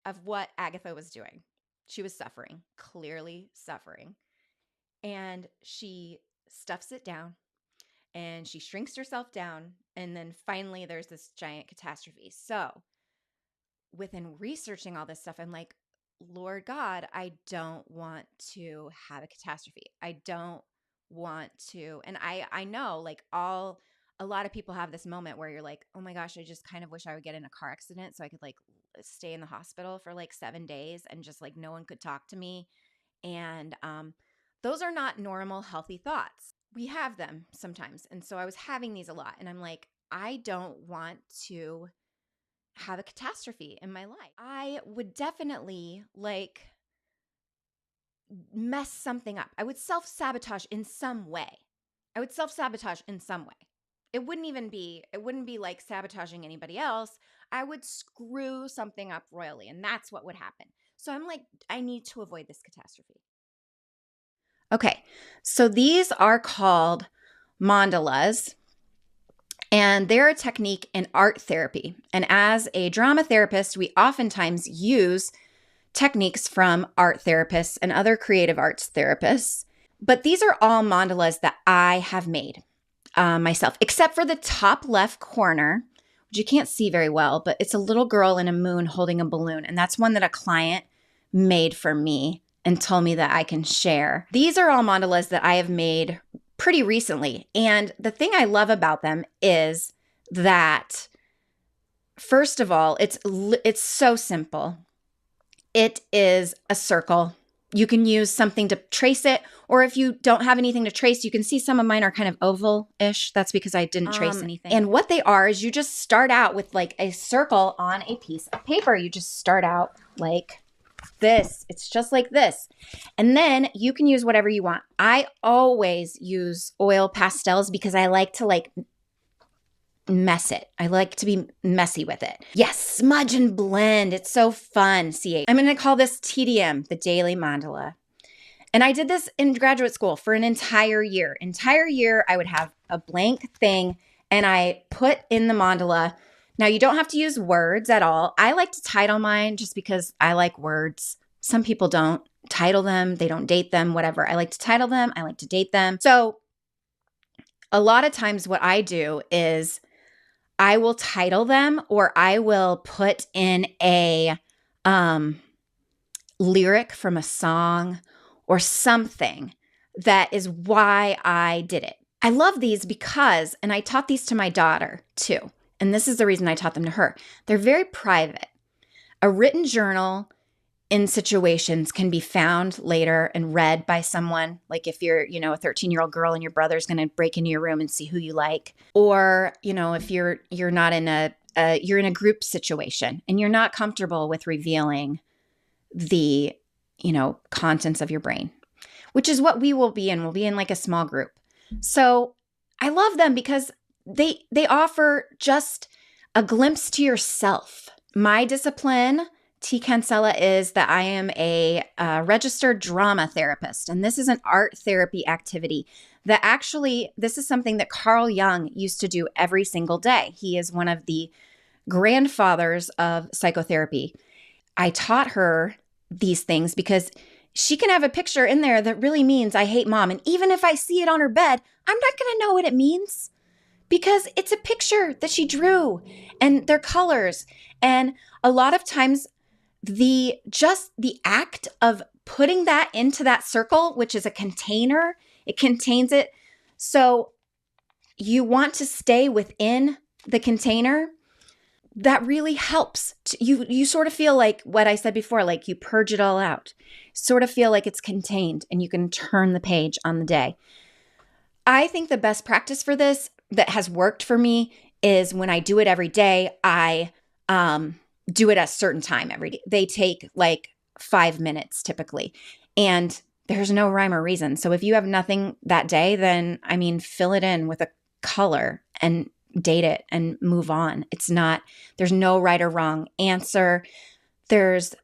of what Agatha was doing. She was suffering, clearly suffering. And she stuffs it down and she shrinks herself down. And then finally, there's this giant catastrophe. So, within researching all this stuff, I'm like, Lord God, I don't want to have a catastrophe. I don't want to. And I know like a lot of people have this moment where you're like, oh my gosh, I just kind of wish I would get in a car accident so I could like stay in the hospital for like 7 days and just like no one could talk to me. And those are not normal, healthy thoughts. We have them sometimes. And so I was having these a lot. And I'm like, I don't want to have a catastrophe in my life. I would definitely like mess something up. I would self-sabotage in some way. It wouldn't be like sabotaging anybody else. I would screw something up royally, and that's what would happen. So I'm like, I need to avoid this catastrophe. Okay, so these are called mandalas, and they're a technique in art therapy. And as a drama therapist, we oftentimes use techniques from art therapists and other creative arts therapists. But these are all mandalas that I have made myself, except for the top left corner, which you can't see very well, but it's a little girl in a moon holding a balloon. And that's one that a client made for me and told me that I can share. These are all mandalas that I have made pretty recently. And the thing I love about them is that, first of all, it's so simple. It is a circle. You can use something to trace it, or if you don't have anything to trace, you can see some of mine are kind of oval-ish. That's because I didn't trace anything. And what they are is you just start out with like a circle on a piece of paper. You just start out like this. It's just like this. And then you can use whatever you want. I always use oil pastels because I like to like mess it. I like to be messy with it. Yes, smudge and blend. It's so fun. I'm going to call this TDM, the Daily Mandala. And I did this in graduate school for an entire year. I would have a blank thing and I put in the mandala. Now, you don't have to use words at all. I like to title mine just because I like words. Some people don't title them. They don't date them, whatever. I like to title them. I like to date them. So a lot of times what I do is I will title them or I will put in a lyric from a song or something that is why I did it. I love these because, and I taught these to my daughter too, and this is the reason I taught them to her. They're very private. A written journal in situations can be found later and read by someone. Like if you're, a 13-year-old girl and your brother's going to break into your room and see who you like. Or, if you're not in you're in a group situation and you're not comfortable with revealing the, contents of your brain, which is what we will be in. We'll be in like a small group. So I love them because they offer just a glimpse to yourself. My discipline, T. Cancella, is that I am a registered drama therapist, and this is an art therapy activity that actually, this is something that Carl Jung used to do every single day. He is one of the grandfathers of psychotherapy. I taught her these things because she can have a picture in there that really means I hate mom. And even if I see it on her bed, I'm not going to know what it means because it's a picture that she drew and they're colors. And a lot of times the act of putting that into that circle, which is a container, it contains it. So you want to stay within the container. That really helps. You sort of feel like what I said before, like you purge it all out. Sort of feel like it's contained and you can turn the page on the day. I think the best practice for this that has worked for me is when I do it every day, I do it at a certain time every day. They take like 5 minutes typically. And there's no rhyme or reason. So if you have nothing that day, then fill it in with a color and date it and move on. There's no right or wrong answer. There's,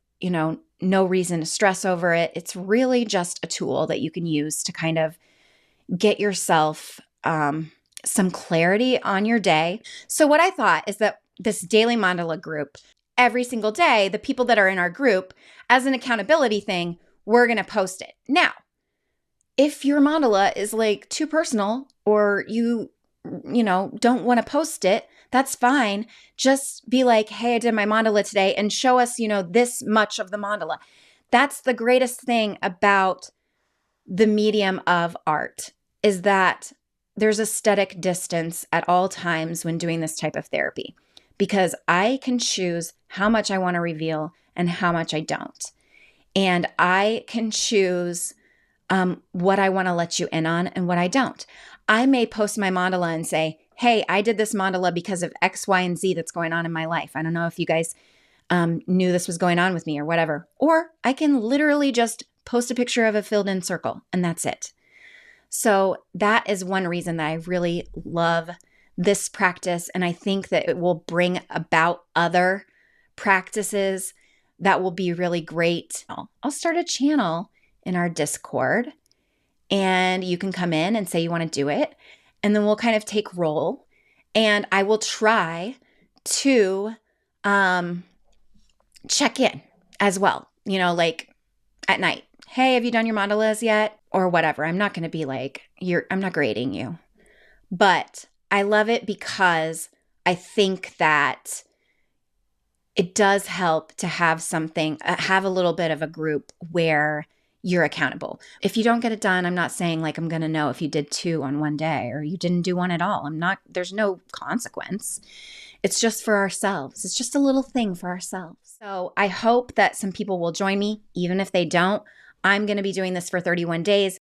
no reason to stress over it. It's really just a tool that you can use to kind of get yourself some clarity on your day. So what I thought is that this daily mandala group, every single day, the people that are in our group, as an accountability thing, we're going to post it. Now, if your mandala is like too personal or you don't want to post it, that's fine. Just be like, hey, I did my mandala today and show us, this much of the mandala. That's the greatest thing about the medium of art is that there's aesthetic distance at all times when doing this type of therapy because I can choose how much I want to reveal and how much I don't. And I can choose what I want to let you in on and what I don't. I may post my mandala and say, hey, I did this mandala because of X, Y, and Z that's going on in my life. I don't know if you guys knew this was going on with me or whatever. Or I can literally just post a picture of a filled in circle and that's it. So that is one reason that I really love this practice. And I think that it will bring about other practices that will be really great. I'll start a channel in our Discord and you can come in and say you want to do it. And then we'll kind of take roll and I will try to check in as well, like at night. Hey, have you done your mandalas yet? Or whatever. I'm not going to be like, I'm not grading you. But I love it because I think that it does help to have something, have a little bit of a group where you're accountable. If you don't get it done, I'm not saying like I'm going to know if you did 2 on one day or you didn't do one at all. There's no consequence. It's just for ourselves. It's just a little thing for ourselves. So I hope that some people will join me, even if they don't. I'm going to be doing this for 31 days.